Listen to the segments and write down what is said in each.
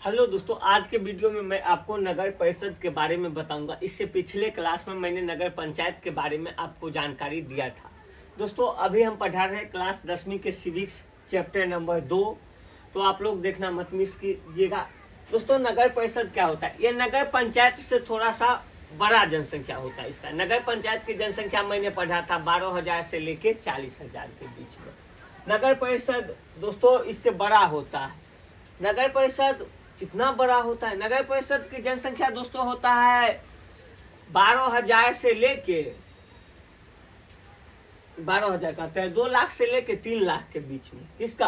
Hello दोस्तों, आज के वीडियो में मैं आपको नगर परिषद के बारे में बताऊंगा। इससे पिछले क्लास में मैंने नगर पंचायत के बारे में आपको जानकारी दिया था। दोस्तों अभी हम पढ़ा रहे हैं क्लास 10वीं के सिविक्स चैप्टर नंबर 2, तो आप लोग देखना मत मिस कीजिएगा। दोस्तों नगर परिषद क्या होता है? ये नगर पंचायत से थोड़ा सा बड़ा जनसंख्या होता है। इसका नगर पंचायत की जनसंख्या मैंने पढ़ा था 12,000 से लेके 40,000 के बीच में। नगर परिषद दोस्तों इससे बड़ा होता है। नगर परिषद कितना बड़ा होता है? नगर परिषद की जनसंख्या दोस्तों होता है 12,000 से लेके 12,000 कहते हैं 2 लाख से लेके 3 लाख के बीच में। किसका?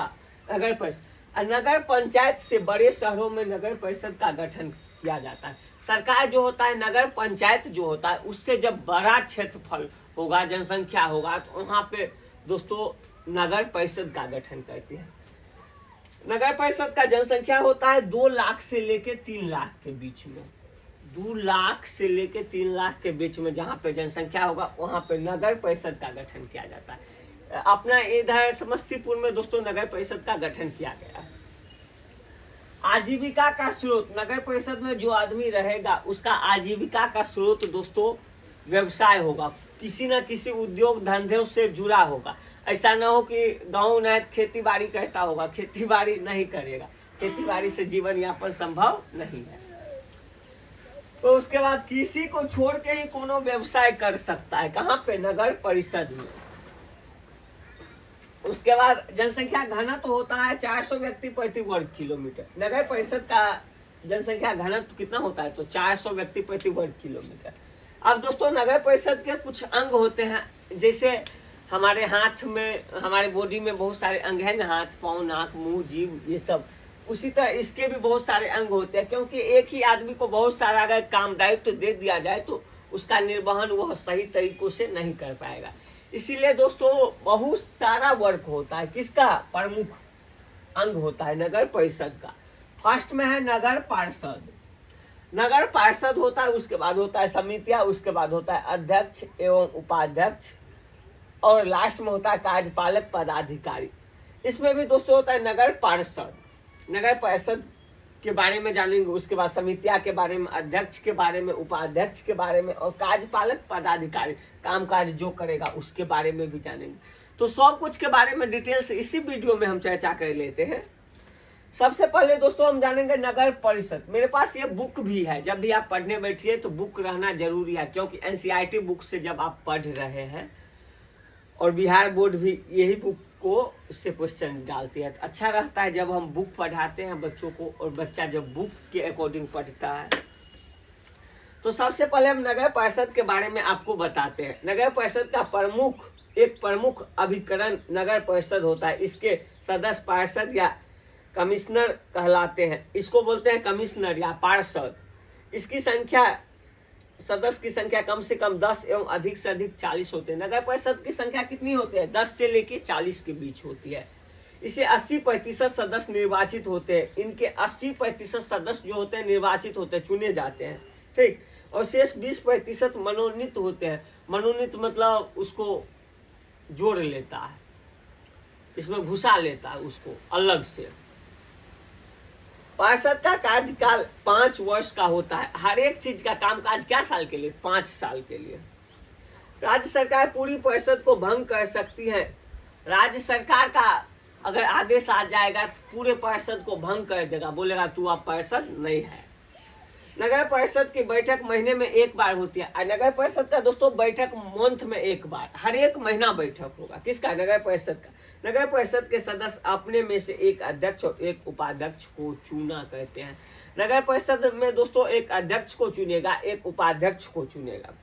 नगर परिषद। नगर पंचायत से बड़े शहरों में नगर परिषद का गठन किया जाता है। सरकार जो होता है, नगर पंचायत जो होता है, उससे जब बड़ा क्षेत्रफल होगा, जनसंख्या होगा, तो वहां पे दोस्तों नगर परिषद का गठन करती है। नगर परिषद का जनसंख्या होता है 2 लाख से लेके 3 लाख के बीच में। 2 लाख से लेके 3 लाख के बीच में जहाँ पे जनसंख्या होगा वहाँ पे नगर परिषद का गठन किया जाता है। अपना इधर समस्तीपुर में दोस्तों नगर परिषद का गठन किया गया है। आजीविका का स्रोत, नगर परिषद में जो आदमी रहेगा उसका आजीविका का स्रोत दोस्तों व्यवसाय होगा, किसी न किसी उद्योग धंधे से जुड़ा होगा। ऐसा ना हो कि गाँव न खेती बाड़ी करता होगा, खेती बाड़ी नहीं करेगा, खेती बाड़ी से जीवन यापन संभव नहीं है। तो उसके बाद किसी को छोड़ के ही कोनो व्यवसाय कर सकता है। कहाँ पे? नगर परिषद में। उसके बाद जनसंख्या घनत्व होता है 400 व्यक्ति प्रति वर्ग किलोमीटर। नगर परिषद का जनसंख्या घनत्व कितना होता है? तो 400 व्यक्ति प्रति वर्ग किलोमीटर। अब दोस्तों नगर परिषद के कुछ अंग होते हैं, जैसे हमारे हाथ में, हमारे बॉडी में बहुत सारे अंग हैं ना, हाथ पाँव नाक मुंह जीभ ये सब। उसी तरह इसके भी बहुत सारे अंग होते हैं, क्योंकि एक ही आदमी को बहुत सारा अगर काम दायित्व दे दिया जाए तो उसका निर्वहन वह सही तरीकों से नहीं कर पाएगा। इसीलिए दोस्तों बहुत सारा वर्क होता है। किसका? प्रमुख अंग होता है नगर परिषद का। फर्स्ट में है नगर पार्षद। नगर पार्षद होता है, उसके बाद होता है समितियां, उसके बाद होता है अध्यक्ष एवं उपाध्यक्ष, और लास्ट में होता है कार्यपालक पदाधिकारी। इसमें भी दोस्तों होता है नगर पार्षद। नगर परिषद के बारे में जानेंगे, उसके बाद समितियां के बारे में, अध्यक्ष के बारे में, उपाध्यक्ष के बारे में, और कार्यपालक पदाधिकारी कामकाज जो करेगा उसके बारे में भी जानेंगे। तो सब कुछ के बारे में डिटेल से इसी वीडियो में हम चर्चा कर लेते हैं। सबसे पहले दोस्तों हम जानेंगे नगर परिषद। मेरे पास ये बुक भी है, जब भी आप पढ़ने बैठिए तो बुक रहना जरूरी है, क्योंकि एनसीईआरटी बुक से जब आप पढ़ रहे हैं और बिहार बोर्ड भी यही बुक को से क्वेश्चन डालती है, तो अच्छा रहता है जब हम बुक पढ़ाते हैं बच्चों को और बच्चा जब बुक के अकॉर्डिंग पढ़ता है। तो सबसे पहले हम नगर परिषद के बारे में आपको बताते हैं। नगर परिषद का एक प्रमुख अभिकरण नगर परिषद होता है। इसके सदस्य पार्षद या कमिश्नर कहलाते हैं। इसको बोलते हैं कमिश्नर या पार्षद। इसकी संख्या, सदस्य की संख्या कम से कम 10 एवं अधिक से अधिक 40 होते हैं। नगर परिषद की संख्या कितनी होती है? 10 से लेके 40 के बीच होती है। इसे 80% सदस्य निर्वाचित होते हैं। इनके 80% सदस्य जो होते हैं निर्वाचित होते हैं, चुने जाते हैं, ठीक। और शेष 20% मनोनीत होते हैं। मनोनीत मतलब उसको जोड़ लेता है, इसमें घुसा लेता है उसको अलग से। पार्षद का कार्यकाल 5 वर्ष का होता है। हर एक चीज का कामकाज क्या साल के लिए? 5 साल के लिए। राज्य सरकार पूरी परिषद को भंग कर सकती है। राज्य सरकार का अगर आदेश आ जाएगा तो पूरे परिषद को भंग कर देगा, बोलेगा तू अब परिषद नहीं है। नगर परिषद की बैठक महीने में 1 बार होती है। नगर परिषद का दोस्तों बैठक मंथ में 1 बार, हर एक महीना बैठक होगा। किसका? नगर परिषद का। नगर परिषद के सदस्य अपने में से एक अध्यक्ष और एक उपाध्यक्ष को चुना करते हैं। नगर परिषद में दोस्तों एक अध्यक्ष को चुनेगा, एक उपाध्यक्ष को चुनेगा।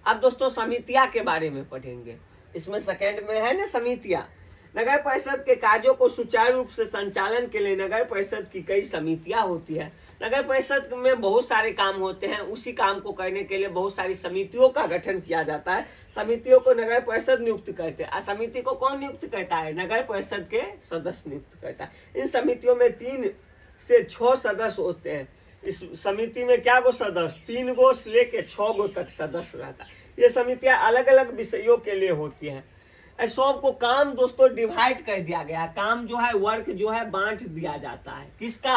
अब दोस्तों समितियां के बारे में पढ़ेंगे। इसमें सेकेंड में है ना समितियां। नगर परिषद के कार्यों को सुचारू रूप से संचालन के लिए नगर परिषद की कई समितियां होती है। नगर परिषद में बहुत सारे काम होते हैं, उसी काम को करने के लिए बहुत सारी समितियों का गठन किया जाता है। समितियों को नगर परिषद नियुक्त करते हैं। समिति को कौन नियुक्त करता है? नगर परिषद के सदस्य नियुक्त करता है। इन समितियों में 3 से 6 सदस्य होते हैं। इस समिति में क्या गो सदस्य? 3 गो से लेके 6 गो तक सदस्य रहता है। ये समितियां अलग अलग विषयों के लिए होती है। सबको काम दोस्तों डिवाइड कर दिया गया। काम जो है, वर्क जो है बांट दिया जाता है। किसका?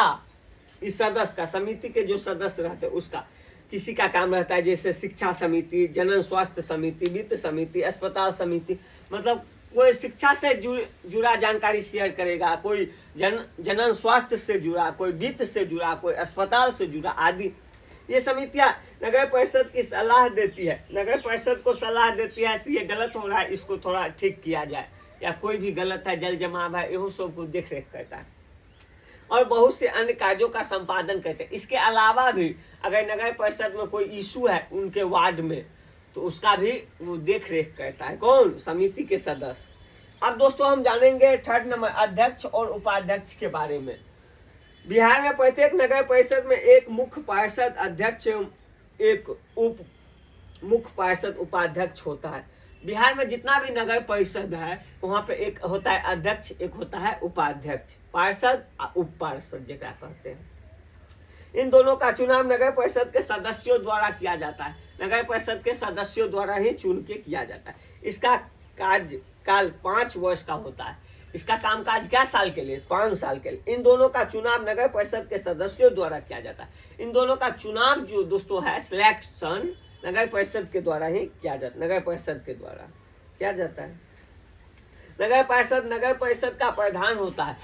इस सदस्य का, समिति के जो सदस्य रहते हैं उसका किसी का काम रहता है, जैसे शिक्षा समिति, जनन स्वास्थ्य समिति, वित्त समिति, अस्पताल समिति, मतलब कोई शिक्षा से जुड़ा जानकारी शेयर करेगा, कोई जनन स्वास्थ्य से जुड़ा, कोई वित्त से जुड़ा, कोई अस्पताल से जुड़ा आदि। ये समितियां नगर परिषद की सलाह देती है, नगर परिषद को सलाह देती है ये गलत हो रहा है, इसको थोड़ा ठीक किया जाए, या कोई भी गलत है, जल जमाव है, यही सब कुछ देख रेख करता है और बहुत से अन्य कार्यों का संपादन करते हैं। इसके अलावा भी अगर नगर परिषद में कोई इशू है उनके वार्ड में, तो उसका भी वो देख रेख करता है। कौन? समिति के सदस्य। अब दोस्तों हम जानेंगे 3rd नंबर अध्यक्ष और उपाध्यक्ष के बारे में। बिहार में प्रत्येक नगर परिषद में एक मुख्य पार्षद अध्यक्ष एवं एक उप मुख्य पार्षद उपाध्यक्ष होता है। बिहार में जितना भी नगर परिषद है वहाँ पे एक होता है अध्यक्ष, एक होता है उपाध्यक्ष, पार्षद उप पार्षद जैसा कहते हैं। इन दोनों का चुनाव नगर परिषद के सदस्यों द्वारा किया जाता है, नगर परिषद के सदस्यों द्वारा ही चुन के किया जाता है। इसका कार्यकाल 5 वर्ष का होता है। इसका कामकाज क्या साल के लिए? 5 साल के लिए। इन दोनों का चुनाव नगर परिषद के सदस्यों द्वारा किया जाता है। इन दोनों का चुनाव जो दोस्तों है सिलेक्शन नगर परिषद के द्वारा ही किया जाता है, नगर परिषद के द्वारा किया जाता है। नगर परिषद का प्रधान होता है।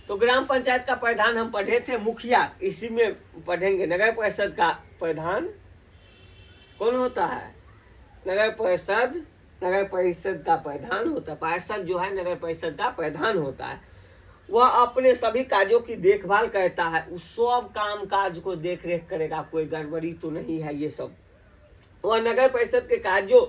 तो ग्राम पंचायत का प्रधान हम पढ़े थे, मुखिया, इसी में पढ़ेंगे। नगर परिषद का प्रधान कौन होता है? नगर परिषद का प्रधान होता है। पार्षद जो है नगर परिषद का प्रधान होता है। वह अपने सभी कार्यों की देखभाल करता है, उस सब काम काज को देख रेख करेगा, कोई गड़बड़ी तो नहीं है ये सब। वह नगर परिषद के कार्यों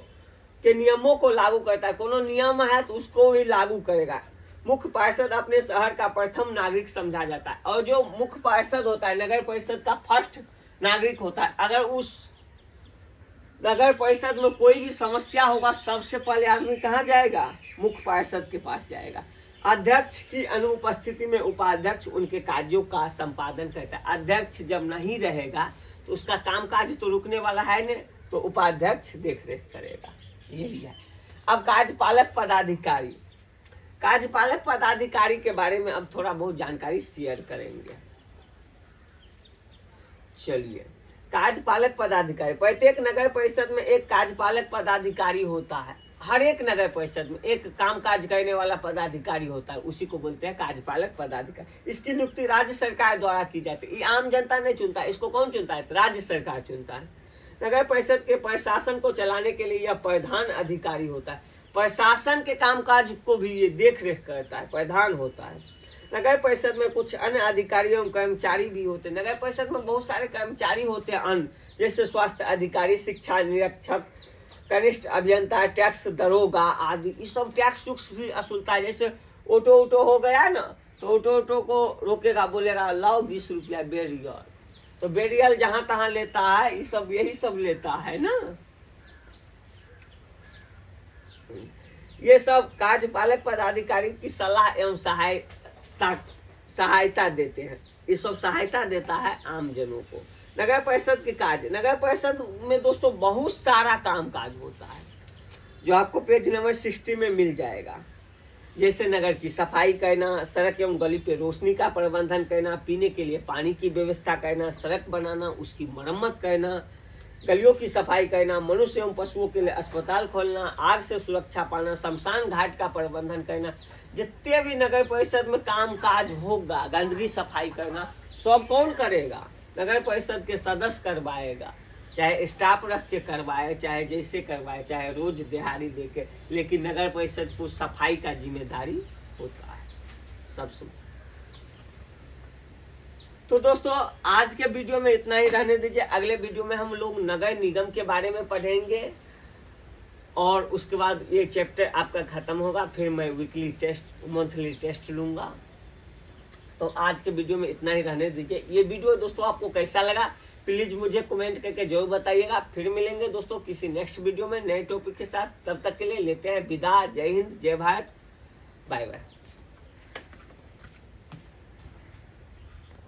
के नियमों को लागू करता है, कोनो नियम है तो उसको भी लागू करेगा। मुख्य पार्षद अपने शहर का प्रथम नागरिक समझा जाता है, और जो मुख्य पार्षद होता है नगर परिषद का फर्स्ट नागरिक होता है। अगर उस नगर परिषद में कोई भी समस्या होगा सबसे पहले आदमी कहाँ जाएगा? मुख्य पार्षद के पास जाएगा। अध्यक्ष की अनुपस्थिति में उपाध्यक्ष उनके कार्यों का संपादन करता है। अध्यक्ष जब नहीं रहेगा तो उसका कामकाज तो रुकने वाला है नहीं, तो उपाध्यक्ष देख रेख करेगा, यही है। अब कार्यपालक पदाधिकारी के बारे में अब थोड़ा बहुत जानकारी शेयर करेंगे। चलिए, कार्यपालक पदाधिकारी, प्रत्येक नगर परिषद में एक कार्यपालक पदाधिकारी होता है। हर एक नगर परिषद में एक कामकाज करने वाला पदाधिकारी होता है, उसी को बोलते हैं कार्यपालक पदाधिकारी। इसकी नियुक्ति राज्य सरकार द्वारा की जाती है। ये आम जनता नहीं चुनता है, इसको कौन चुनता है? राज्य सरकार चुनता है। नगर परिषद के प्रशासन को चलाने के लिए यह प्रधान अधिकारी होता है। प्रशासन के कामकाज को भी ये देख रेख करता है, प्रधान होता है। नगर परिषद में कुछ अन्य अधिकारी एवं कर्मचारी भी होते हैं। नगर परिषद में बहुत सारे कर्मचारी होते हैं अन्य, जैसे स्वास्थ्य अधिकारी, शिक्षा निरीक्षक, कनिष्ठ अभियंता, टैक्स दरोगा आदि। ये सब टैक्स वुक्स भी असुलता है। जैसे ऑटो हो गया ना, तो ऑटो को रोकेगा, बोलेगा लाओ 20 रुपया बेरियल, तो बेरियल जहां तहां लेता है, ये सब यही सब लेता है ना। ये सब कार्यपालक पदाधिकारी की सलाह एवं सहायता देते हैं। ये सब सहायता देता है आम जनों को। नगर परिषद के कार्य, नगर परिषद में दोस्तों बहुत सारा काम काज होता है, जो आपको पेज नंबर 60 में मिल जाएगा। जैसे नगर की सफाई करना, सड़क एवं गली पे रोशनी का प्रबंधन करना, पीने के लिए पानी की व्यवस्था करना, सड़क बनाना, उसकी मरम्मत करना, गलियों की सफाई करना, मनुष्य एवं पशुओं के लिए अस्पताल खोलना, आग से सुरक्षा पाना, शमशान घाट का प्रबंधन करना। जितने भी नगर परिषद में काम काज होगा, गंदगी सफाई करना, सब कौन करेगा? नगर परिषद के सदस्य करवाएगा, चाहे स्टाफ रख के करवाए, चाहे जैसे करवाए, चाहे रोज दिहाड़ी दे के, लेकिन नगर परिषद को सफाई का जिम्मेदारी होता है सबसे। तो दोस्तों आज के वीडियो में इतना ही रहने दीजिए। अगले वीडियो में हम लोग नगर निगम के बारे में पढ़ेंगे, और उसके बाद ये चैप्टर आपका खत्म होगा। फिर मैं वीकली टेस्ट, मंथली टेस्ट लूंगा। तो आज के वीडियो में इतना ही रहने दीजिए। ये वीडियो दोस्तों आपको कैसा लगा प्लीज मुझे कमेंट करके जरूर बताइएगा। फिर मिलेंगे दोस्तों किसी नेक्स्ट वीडियो में नए टॉपिक के साथ। तब तक के लिए लेते हैं विदा। जय हिंद, जय भारत, बाय बाय।